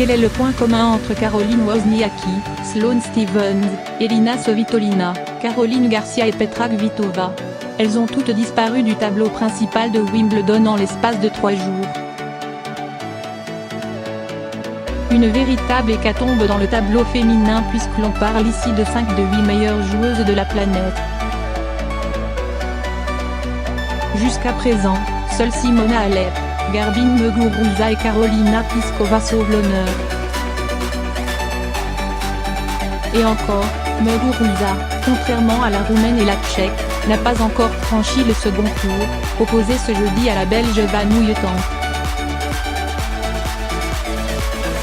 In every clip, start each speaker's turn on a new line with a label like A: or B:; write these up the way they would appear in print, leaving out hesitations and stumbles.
A: Quel est le point commun entre Caroline Wozniacki, Sloane Stephens, Elina Svitolina, Caroline Garcia et Petra Kvitova? Elles ont toutes disparu du tableau principal de Wimbledon en l'espace de 3 jours. Une véritable hécatombe dans le tableau féminin puisque l'on parle ici de 5 des 8 meilleures joueuses de la planète. Jusqu'à présent, seules Simona Halep, Garbine Muguruza et Karolina Pliskova sauvent l'honneur. Et encore, Muguruza, contrairement à la Roumaine et la Tchèque, n'a pas encore franchi le second tour, opposé ce jeudi à la Belge Vanouyetante.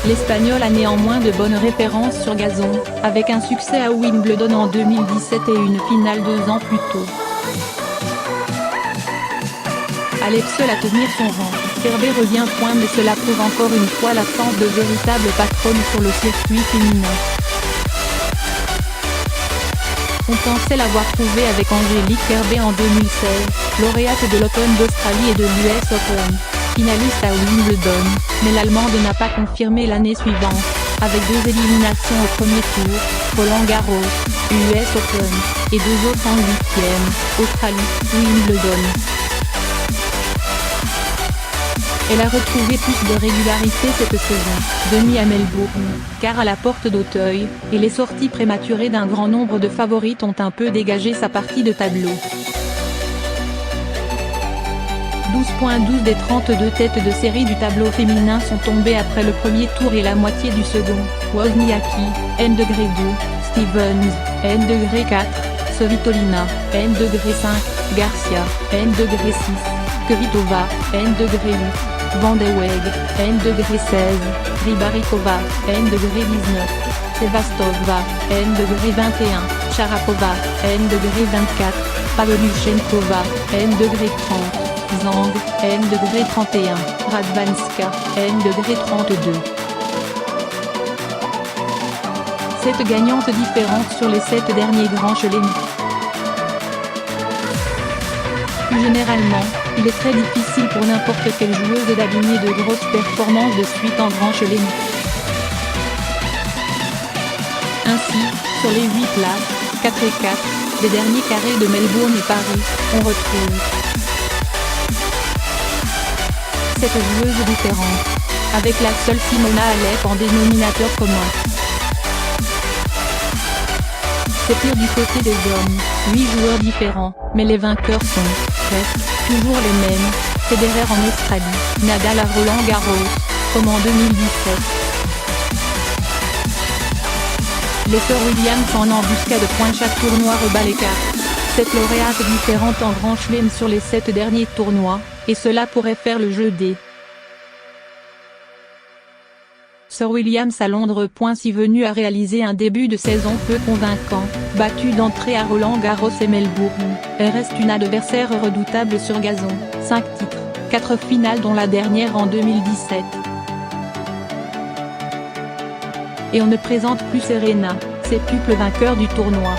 A: L'Espagnol a néanmoins de bonnes références sur gazon, avec un succès à Wimbledon en 2017 et une finale 2 ans plus tôt. Halep seule à tenir son rang, Kerber revient point mais cela prouve encore une fois l'absence de véritable patronne sur le circuit féminin. On pensait l'avoir trouvée avec Angélique Kerber en 2016, lauréate de l'Open d'Australie et de l'US Open, finaliste à Wimbledon, mais l'Allemande n'a pas confirmé l'année suivante, avec 2 éliminations au premier tour, Roland Garros, US Open, et 2 autres en 8e, Australie, Wimbledon. Elle a retrouvé plus de régularité cette saison, demi à Melbourne, car à la porte d'Auteuil, et les sorties prématurées d'un grand nombre de favorites ont un peu dégagé sa partie de tableau. 12,12 des 32 têtes de série du tableau féminin sont tombées après le premier tour et la moitié du second. Wozniacki, N-2, Stephens, N-4, Svitolina, N-5, Garcia, N-6, Kvitova, N-8, Van de Weg, N-16, Rybarikova, N-19, Sevastova, N-21, Sharapova, N-24, Pavlyuchenkova, N-30, Zhang, N-31, Radwanska, N-32. 7 gagnantes différentes sur les 7 derniers grands chelems. Plus généralement, il est très difficile pour n'importe quelle joueuse d'aligner de grosses performances de suite en grand chelem. Ainsi, sur les 8 places, 4 et 4, des derniers carrés de Melbourne et Paris, on retrouve 7 joueuses différentes, avec la seule Simona Halep en dénominateur commun. C'est pire du côté des hommes, 8 joueurs différents, mais les vainqueurs sont, presque, toujours les mêmes, Federer en Australie, Nadal à Roland Garros, comme en 2017. Les sœurs Williams en embuscade de points chaque tournoi rebat les cartes. 7 lauréates différentes en grand chelem sur les 7 derniers tournois, et cela pourrait faire le jeu des sœurs Williams à Londres. Si venue à réaliser un début de saison peu convaincant, battue d'entrée à Roland Garros et Melbourne, elle reste une adversaire redoutable sur gazon, 5 titres, 4 finales dont la dernière en 2017. Et on ne présente plus Serena, septuple vainqueur du tournoi.